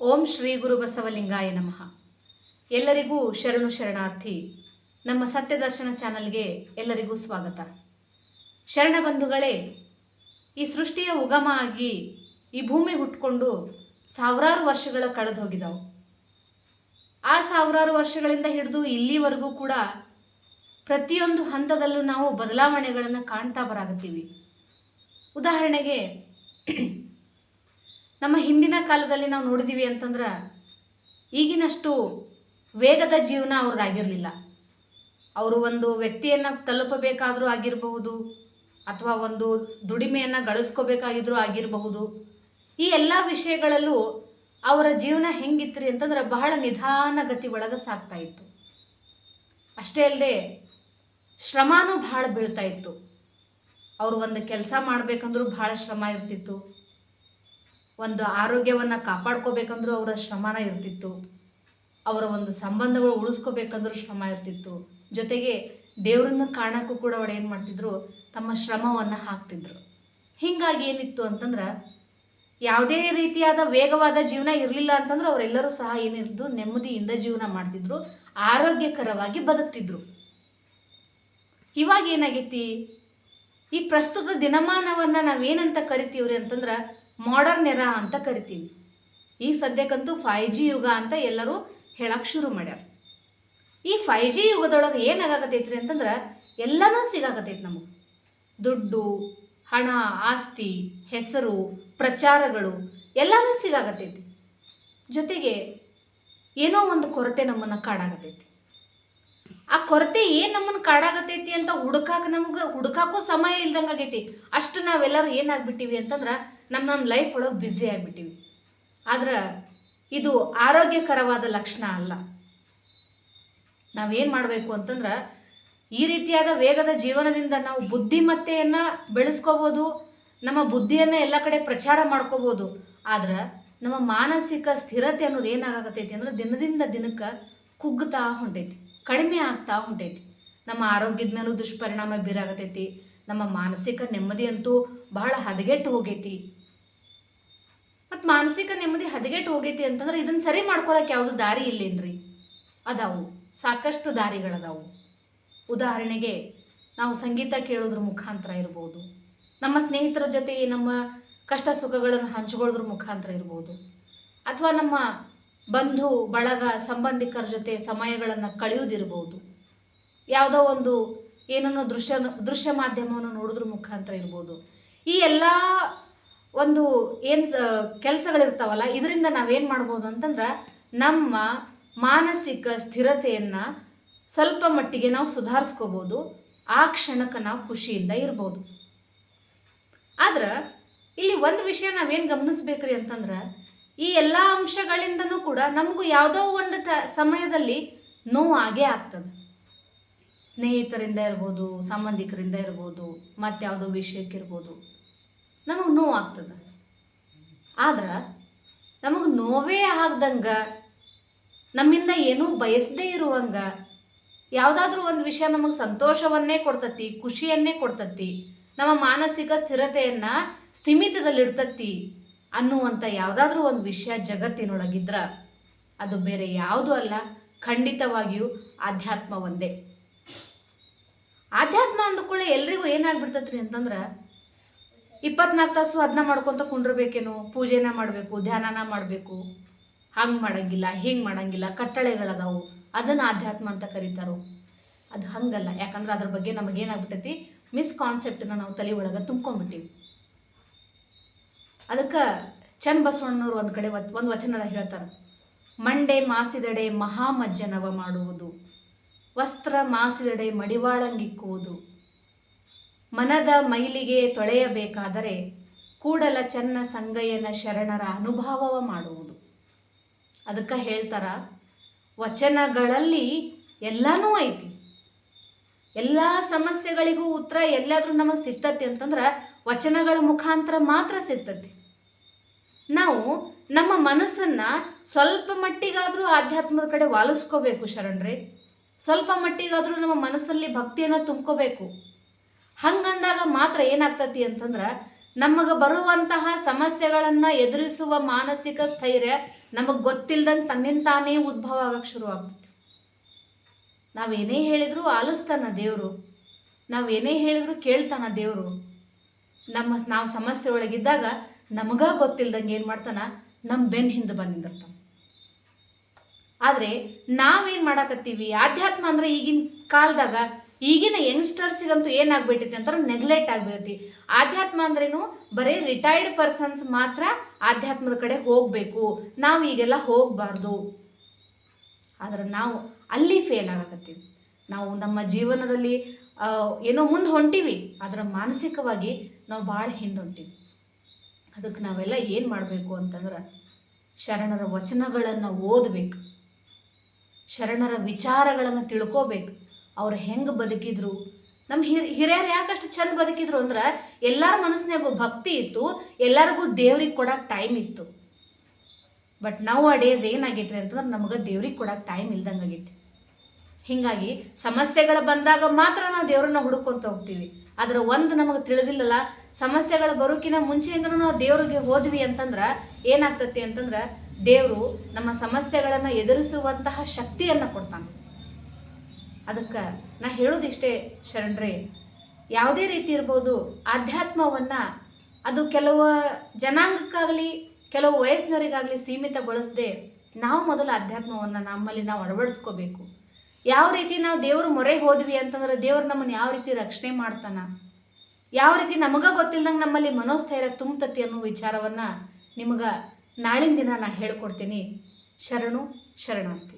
ಓಂ ಶ್ರೀ ಗುರು ಬಸವಲಿಂಗಾಯ ನಮಃ. ಎಲ್ಲರಿಗೂ ಶರಣು ಶರಣಾರ್ಥಿ. ನಮ್ಮ ಸತ್ಯದರ್ಶನ ಚಾನಲ್ಗೆ ಎಲ್ಲರಿಗೂ ಸ್ವಾಗತ. ಶರಣ ಬಂಧುಗಳೇ, ಈ ಸೃಷ್ಟಿಯ ಉಗಮ ಆಗಿ ಈ ಭೂಮಿ ಹುಟ್ಕೊಂಡು ಸಾವಿರಾರು ವರ್ಷಗಳ ಕಳೆದು ಹೋಗಿದಾವೆ. ಆ ಸಾವಿರಾರು ವರ್ಷಗಳಿಂದ ಹಿಡಿದು ಇಲ್ಲಿವರೆಗೂ ಕೂಡ ಪ್ರತಿಯೊಂದು ಹಂತದಲ್ಲೂ ನಾವು ಬದಲಾವಣೆಗಳನ್ನು ಕಾಣ್ತಾ ಬರಾಕತ್ತೀವಿ. ಉದಾಹರಣೆಗೆ ನಮ್ಮ ಹಿಂದಿನ ಕಾಲದಲ್ಲಿ ನಾವು ನೋಡಿದೀವಿ ಅಂತಂದ್ರೆ ಈಗಿನಷ್ಟು ವೇಗದ ಜೀವನ ಅವ್ರದ್ದಾಗಿರಲಿಲ್ಲ. ಅವರು ಒಂದು ವ್ಯಕ್ತಿಯನ್ನು ತಲುಪಬೇಕಾದರೂ ಆಗಿರಬಹುದು, ಅಥವಾ ಒಂದು ದುಡಿಮೆಯನ್ನು ಗಳಿಸ್ಕೋಬೇಕಾಗಿದ್ರೂ ಆಗಿರಬಹುದು. ಈ ಎಲ್ಲ ವಿಷಯಗಳಲ್ಲೂ ಅವರ ಜೀವನ ಹೆಂಗಿತ್ರಿ ಅಂತಂದ್ರೆ ಬಹಳ ನಿಧಾನಗತಿ ಒಳಗೆ ಸಾಗ್ತಾ ಇತ್ತು. ಅಷ್ಟೇ ಅಲ್ಲದೆ ಶ್ರಮನೂ ಭಾಳ ಬೀಳ್ತಾ ಇತ್ತು. ಅವರು ಒಂದು ಕೆಲಸ ಮಾಡಬೇಕಂದ್ರೂ ಭಾಳ ಶ್ರಮ ಇರ್ತಿತ್ತು. ಒಂದು ಆರೋಗ್ಯವನ್ನು ಕಾಪಾಡ್ಕೋಬೇಕಂದ್ರೂ ಅವರ ಶ್ರಮನ ಇರ್ತಿತ್ತು. ಅವರ ಒಂದು ಸಂಬಂಧಗಳು ಉಳಿಸ್ಕೋಬೇಕಂದ್ರೂ ಶ್ರಮ ಇರ್ತಿತ್ತು. ಜೊತೆಗೆ ದೇವ್ರನ್ನ ಕಾಣಕ್ಕೂ ಕೂಡ ಅವರು ಏನು ಮಾಡ್ತಿದ್ರು, ತಮ್ಮ ಶ್ರಮವನ್ನು ಹಾಕ್ತಿದ್ರು. ಹೀಗಾಗಿ ಏನಿತ್ತು ಅಂತಂದ್ರೆ ಯಾವುದೇ ರೀತಿಯಾದ ವೇಗವಾದ ಜೀವನ ಇರಲಿಲ್ಲ ಅಂತಂದ್ರೆ ಅವರೆಲ್ಲರೂ ಸಹ ಏನಿರ್ದು ನೆಮ್ಮದಿಯಿಂದ ಜೀವನ ಮಾಡ್ತಿದ್ರು, ಆರೋಗ್ಯಕರವಾಗಿ ಬದುಕ್ತಿದ್ರು. ಇವಾಗ ಏನಾಗೈತಿ, ಈ ಪ್ರಸ್ತುತ ದಿನಮಾನವನ್ನು ನಾವೇನಂತ ಕರಿತೀವ್ರಿ ಅಂತಂದ್ರೆ ಮಾಡರ್ನ್ ಎರಾ ಅಂತ ಕರಿತೀವಿ. ಈ ಸದ್ಯಕ್ಕಂತೂ 5G ಯುಗ ಅಂತ ಎಲ್ಲರೂ ಹೇಳಕ್ಕೆ ಶುರು ಮಾಡ್ಯಾರ. ಈ 5G ಯುಗದೊಳಗೆ ಏನಾಗತೈತ್ರಿ ಅಂತಂದ್ರೆ ಎಲ್ಲನೂ ಸಿಗಾಕತೈತಿ ನಮಗೆ. ದುಡ್ಡು, ಹಣ, ಆಸ್ತಿ, ಹೆಸರು, ಪ್ರಚಾರಗಳು ಎಲ್ಲನೂ ಸಿಗಾಕತೈತಿ. ಜೊತೆಗೆ ಏನೋ ಒಂದು ಕೊರತೆ ನಮ್ಮನ್ನು ಕಾಡಾಕತೈತಿ. ಆ ಕೊರತೆ ಏನು ನಮ್ಮನ್ನು ಕಾಡಾಗತೈತಿ ಅಂತ ಹುಡುಕಾಕೂ ಸಮಯ ಇಲ್ದಂಗೆ ಆಗೈತಿ. ಅಷ್ಟು ನಾವೆಲ್ಲರೂ ಏನಾಗ್ಬಿಟ್ಟಿವಿ ಅಂತಂದ್ರೆ ನಮ್ಮ ಲೈಫ್ ಒಳಗೆ ಬ್ಯುಸಿ ಆಗಿಬಿಟ್ಟಿವಿ. ಆದ್ರೆ ಇದು ಆರೋಗ್ಯಕರವಾದ ಲಕ್ಷಣ ಅಲ್ಲ. ನಾವೇನು ಮಾಡಬೇಕು ಅಂತಂದ್ರೆ ಈ ರೀತಿಯಾದ ವೇಗದ ಜೀವನದಿಂದ ನಾವು ಬುದ್ಧಿಮತ್ತೆಯನ್ನು ಬೆಳೆಸ್ಕೋಬೋದು, ನಮ್ಮ ಬುದ್ಧಿಯನ್ನು ಎಲ್ಲ ಕಡೆ ಪ್ರಚಾರ ಮಾಡ್ಕೋಬೋದು. ಆದ್ರೆ ನಮ್ಮ ಮಾನಸಿಕ ಸ್ಥಿರತೆ ಅನ್ನೋದು ಏನಾಗತೈತಿ ಅಂದ್ರೆ ದಿನದಿಂದ ದಿನಕ್ಕೆ ಕುಗ್ಗುತ್ತಾ ಹೊಂಟೈತಿ, ಕಡಿಮೆ ಆಗ್ತಾ ಹೊಂಟೈತಿ. ನಮ್ಮ ಆರೋಗ್ಯದ ಮೇಲೂ ದುಷ್ಪರಿಣಾಮ ಬೀರಾಗತೈತಿ. ನಮ್ಮ ಮಾನಸಿಕ ನೆಮ್ಮದಿ ಅಂತೂ ಬಹಳ ಹದಗೆಟ್ಟು ಹೋಗೈತಿ. ಮತ್ತು ಮಾನಸಿಕ ನೆಮ್ಮದಿ ಹದಗೆಟ್ಟು ಹೋಗೈತಿ ಅಂತಂದ್ರೆ ಇದನ್ನು ಸರಿ ಮಾಡ್ಕೊಳಕ್ಕೆ ಯಾವುದು ದಾರಿ ಇಲ್ಲೇನ್ರಿ? ಅದಾವು, ಸಾಕಷ್ಟು ದಾರಿಗಳದಾವು. ಉದಾಹರಣೆಗೆ ನಾವು ಸಂಗೀತ ಕೇಳೋದ್ರ ಮುಖಾಂತರ ಇರ್ಬೋದು, ನಮ್ಮ ಸ್ನೇಹಿತರ ಜೊತೆ ನಮ್ಮ ಕಷ್ಟ ಸುಖಗಳನ್ನು ಹಂಚ್ಕೊಳ್ಳೋದ್ರ ಮುಖಾಂತರ ಇರ್ಬೋದು, ಅಥವಾ ನಮ್ಮ ಬಂಧು ಬಳಗ ಸಂಬಂಧಿಕರ ಜೊತೆ ಸಮಯಗಳನ್ನು ಕಳೆಯೋದಿರ್ಬೋದು, ಯಾವುದೋ ಒಂದು ಏನನ್ನೋ ದೃಶ್ಯ ಮಾಧ್ಯಮವನ್ನು ನೋಡೋದ್ರ ಮುಖಾಂತರ ಇರ್ಬೋದು. ಈ ಎಲ್ಲ ಒಂದು ಏನು ಕೆಲಸಗಳಿರ್ತಾವಲ್ಲ, ಇದರಿಂದ ನಾವೇನು ಮಾಡ್ಬೋದು ಅಂತಂದ್ರೆ ನಮ್ಮ ಮಾನಸಿಕ ಸ್ಥಿರತೆಯನ್ನು ಸ್ವಲ್ಪ ಮಟ್ಟಿಗೆ ನಾವು ಸುಧಾರಿಸ್ಕೋಬೋದು. ಆ ಕ್ಷಣಕ್ಕೆ ನಾವು ಖುಷಿಯಿಂದ ಇರ್ಬೋದು. ಆದ್ರೆ ಇಲ್ಲಿ ಒಂದು ವಿಷಯ ನಾವೇನು ಗಮನಿಸ್ಬೇಕ್ರಿ ಅಂತಂದ್ರೆ ಈ ಎಲ್ಲ ಅಂಶಗಳಿಂದನೂ ಕೂಡ ನಮಗೂ ಯಾವುದೋ ಒಂದು ಸಮಯದಲ್ಲಿ ನೋವು ಆಗೇ ಆಗ್ತದೆ. ಸ್ನೇಹಿತರಿಂದ ಇರ್ಬೋದು, ಸಂಬಂಧಿಕರಿಂದ ಇರ್ಬೋದು, ಮತ್ತಾವುದೋ ವಿಷಯಕ್ಕಿರ್ಬೋದು, ನಮಗೆ ನೋವು ಆಗ್ತದೆ. ಆದ್ರೆ ನಮಗೆ ನೋವೇ ಆಗ್ದಂಗೆ, ನಮ್ಮಿಂದ ಏನೂ ಬಯಸದೇ ಇರುವಂಗೆ ಯಾವುದಾದ್ರೂ ಒಂದು ವಿಷಯ ನಮಗೆ ಸಂತೋಷವನ್ನೇ ಕೊಡ್ತತಿ, ಖುಷಿಯನ್ನೇ ಕೊಡ್ತತಿ, ನಮ್ಮ ಮಾನಸಿಕ ಸ್ಥಿರತೆಯನ್ನು ಸ್ಥಿಮಿತದಲ್ಲಿಡ್ತತಿ ಅನ್ನುವಂಥ ಯಾವುದಾದ್ರೂ ಒಂದು ವಿಷಯ ಜಗತ್ತಿನೊಳಗಿದ್ರೆ ಅದು ಬೇರೆ ಯಾವುದೂ ಅಲ್ಲ, ಖಂಡಿತವಾಗಿಯೂ ಆಧ್ಯಾತ್ಮ ಒಂದೇ. ಆಧ್ಯಾತ್ಮ ಅಂದ್ಕೊಳ್ಳಿ ಎಲ್ರಿಗೂ ಏನಾಗ್ಬಿಡ್ತತ್ರಿ ಅಂತಂದ್ರೆ 24 ತಾಸು ಅದನ್ನ ಮಾಡ್ಕೊತ ಕುಂಡಿರ್ಬೇಕೇನೋ, ಪೂಜೆನ ಮಾಡಬೇಕು, ಧ್ಯಾನನ ಮಾಡಬೇಕು, ಹಂಗೆ ಮಾಡಂಗಿಲ್ಲ, ಹಿಂಗೆ ಮಾಡಂಗಿಲ್ಲ, ಕಟ್ಟಳೆಗಳದಾವು, ಅದನ್ನು ಆಧ್ಯಾತ್ಮ ಅಂತ ಕರೀತಾರೋ. ಅದು ಹಂಗಲ್ಲ. ಯಾಕಂದ್ರೆ ಅದ್ರ ಬಗ್ಗೆ ನಮಗೇನಾಗ್ಬಿಟ್ಟೈತಿ, ಮಿಸ್ಕಾನ್ಸೆಪ್ಟನ್ನ ನಾವು ತಲೆ ಒಳಗೆ ತುಂಬ್ಕೊಂಡ್ಬಿಟ್ಟಿವಿ. ಅದಕ್ಕೆ ಚನ್ನಬಸವಣ್ಣನವರು ಒಂದು ಕಡೆ ಒಂದು ವಚನ ಹೇಳ್ತಾರೆ, ಮಂಡೆ ಮಾಸಿದೆಡೆ ಮಹಾಮಜ್ಜನವ ಮಾಡುವುದು, ವಸ್ತ್ರ ಮಾಸಿದೆಡೆ ಮಡಿವಾಳಂಗಿಕ್ಕುವುದು, ಮನದ ಮೈಲಿಗೆ ತೊಳೆಯಬೇಕಾದರೆ ಕೂಡಲ ಚನ್ನ ಸಂಗಯ್ಯನ ಶರಣರ ಅನುಭವವ ಮಾಡುವುದು. ಅದಕ್ಕೆ ಹೇಳ್ತಾರ, ವಚನಗಳಲ್ಲಿ ಎಲ್ಲನೂ ಐತಿ. ಎಲ್ಲ ಸಮಸ್ಯೆಗಳಿಗೂ ಉತ್ತರ ಎಲ್ಲಾದ್ರೂ ನಮಗೆ ಸಿಗ್ತತಿ ಅಂತಂದ್ರೆ ವಚನಗಳ ಮುಖಾಂತರ ಮಾತ್ರ ಸಿಗ್ತತಿ. ನಾವು ನಮ್ಮ ಮನಸ್ಸನ್ನು ಸ್ವಲ್ಪ ಮಟ್ಟಿಗಾದರೂ ಆಧ್ಯಾತ್ಮದ ಕಡೆ ವಾಲಿಸ್ಕೋಬೇಕು ಶರಣರೇ. ಸ್ವಲ್ಪ ಮಟ್ಟಿಗಾದರೂ ನಮ್ಮ ಮನಸ್ಸಲ್ಲಿ ಭಕ್ತಿಯನ್ನು ತುಂಬ್ಕೋಬೇಕು. ಹಂಗಂದಾಗ ಮಾತ್ರ ಏನಾಗ್ತತಿ ಅಂತಂದ್ರೆ ನಮಗೆ ಬರುವಂತಹ ಸಮಸ್ಯೆಗಳನ್ನು ಎದುರಿಸುವ ಮಾನಸಿಕ ಸ್ಥೈರ್ಯ ನಮಗೆ ಗೊತ್ತಿಲ್ಲದಂಗೆ ತನ್ನಿಂತಾನೇ ಉದ್ಭವ ಆಗಕ್ಕೆ ಶುರು ಆಗ್ತದೆ. ನಾವೇನೇ ಹೇಳಿದ್ರು ಆಲಿಸ್ತಾನ ದೇವರು, ನಾವೇನೇ ಹೇಳಿದ್ರು ಕೇಳ್ತಾನ ದೇವರು. ನಾವು ಸಮಸ್ಯೆ ಒಳಗಿದ್ದಾಗ ನಮಗ ಗೊತ್ತಿಲ್ದಂಗೆ ಏನು ಮಾಡ್ತಾನ, ನಮ್ಮ ಬೆನ್ನ ಹಿಂದೆ ಬಂದಿರ್ತಾನೆ. ಆದರೆ ನಾವೇನು ಮಾಡಾಕತ್ತೀವಿ, ಆಧ್ಯಾತ್ಮ ಅಂದ್ರೆ ಈಗಿನ ಕಾಲದಾಗ ಈಗಿನ ಯಂಗ್ಸ್ಟರ್ಸಿಗಂತೂ ಏನಾಗ್ಬಿಟ್ಟೈತಿ ಅಂತಾರೆ, ನೆಗ್ಲೆಕ್ಟ್ ಆಗ್ಬಿಟ್ಟೈತಿ. ಆಧ್ಯಾತ್ಮ ಅಂದ್ರೇನು, ಬರೀ ರಿಟೈರ್ಡ್ ಪರ್ಸನ್ಸ್ ಮಾತ್ರ ಆಧ್ಯಾತ್ಮದ ಕಡೆ ಹೋಗಬೇಕು, ನಾವು ಈಗೆಲ್ಲ ಹೋಗಬಾರ್ದು. ಆದ್ರೆ ನಾವು ಅಲ್ಲಿ ಫೇಲ್ ಆಗಕತ್ತೀವಿ. ನಾವು ನಮ್ಮ ಜೀವನದಲ್ಲಿ ಏನೋ ಮುಂದೆ ಹೊಂಟೀವಿ, ಆದರೆ ಮಾನಸಿಕವಾಗಿ ನಾವು ಭಾಳ ಹಿಂದೆ ಹೊಂಟೀವಿ. ಅದಕ್ಕೆ ನಾವೆಲ್ಲ ಏನು ಮಾಡಬೇಕು ಅಂತಂದ್ರೆ, ಶರಣರ ವಚನಗಳನ್ನು ಓದಬೇಕು, ಶರಣರ ವಿಚಾರಗಳನ್ನು ತಿಳ್ಕೋಬೇಕು. ಅವ್ರು ಹೆಂಗೆ ಬದುಕಿದ್ರು, ನಮ್ಮ ಹಿರಿಯರು ಯಾಕಷ್ಟು ಚಂದ ಬದುಕಿದ್ರು ಅಂದ್ರೆ ಎಲ್ಲರ ಮನಸ್ಸಿನಾಗೂ ಭಕ್ತಿ ಇತ್ತು, ಎಲ್ಲರಿಗೂ ದೇವ್ರಿಗೆ ಕೊಡೋಕೆ ಟೈಮ್ ಇತ್ತು. ಬಟ್ ನೌ ಆ ಡೇಸ್ ಏನಾಗೈತ್ರಿ ಅಂತಂದ್ರೆ ನಮಗೆ ದೇವ್ರಿಗೆ ಕೊಡೋಕೆ ಟೈಮ್ ಇಲ್ದಂಗೆ ಆಗೈತಿ. ಹೀಗಾಗಿ ಸಮಸ್ಯೆಗಳು ಬಂದಾಗ ಮಾತ್ರ ನಾವು ದೇವ್ರನ್ನ ಹುಡುಕೊಂತ ಹೋಗ್ತೀವಿ. ಆದರೆ ಒಂದು ನಮಗೆ ತಿಳಿದಿಲ್ಲಲ್ಲ, ಸಮಸ್ಯೆಗಳು ಬರೋಕಿನ ಮುಂಚೆಯಿಂದನೂ ನಾವು ದೇವ್ರಿಗೆ ಹೋದ್ವಿ ಅಂತಂದ್ರೆ ಏನಾಗ್ತತಿ ಅಂತಂದ್ರೆ, ದೇವರು ನಮ್ಮ ಸಮಸ್ಯೆಗಳನ್ನು ಎದುರಿಸುವಂತಹ ಶಕ್ತಿಯನ್ನು ಕೊಡ್ತಾನೆ. ಅದಕ್ಕೆ ನಾ ಹೇಳೋದಿಷ್ಟೇ ಶರಣರೇ, ಯಾವುದೇ ರೀತಿ ಇರ್ಬೋದು, ಆಧ್ಯಾತ್ಮವನ್ನು ಅದು ಕೆಲವು ಜನಾಂಗಕ್ಕಾಗಲಿ ಕೆಲವು ವಯಸ್ಸಿನವರಿಗಾಗಲಿ ಸೀಮಿತಗೊಳಿಸದೆ ನಾವು ಮೊದಲು ಆಧ್ಯಾತ್ಮವನ್ನು ನಮ್ಮಲ್ಲಿ ನಾವು ಅಳವಡಿಸ್ಕೋಬೇಕು. ಯಾವ ರೀತಿ ನಾವು ದೇವ್ರ ಮೊರೆ ಹೋದ್ವಿ ಅಂತಂದ್ರೆ ದೇವ್ರು ನಮ್ಮನ್ನು ಯಾವ ರೀತಿ ರಕ್ಷಣೆ ಮಾಡ್ತಾನ, ಯಾವ ರೀತಿ ನಮಗ ಗೊತ್ತಿಲ್ಲದಂಗೆ ನಮ್ಮಲ್ಲಿ ಮನೋಸ್ಥೈರ್ಯ ತುಂಬತತಿ ಅನ್ನೋ ವಿಚಾರವನ್ನು ನಿಮಗೆ ನಾಳಿನ ದಿನ ನಾನು ಹೇಳ್ಕೊಡ್ತೀನಿ. ಶರಣು ಶರಣಾರ್ಥಿ.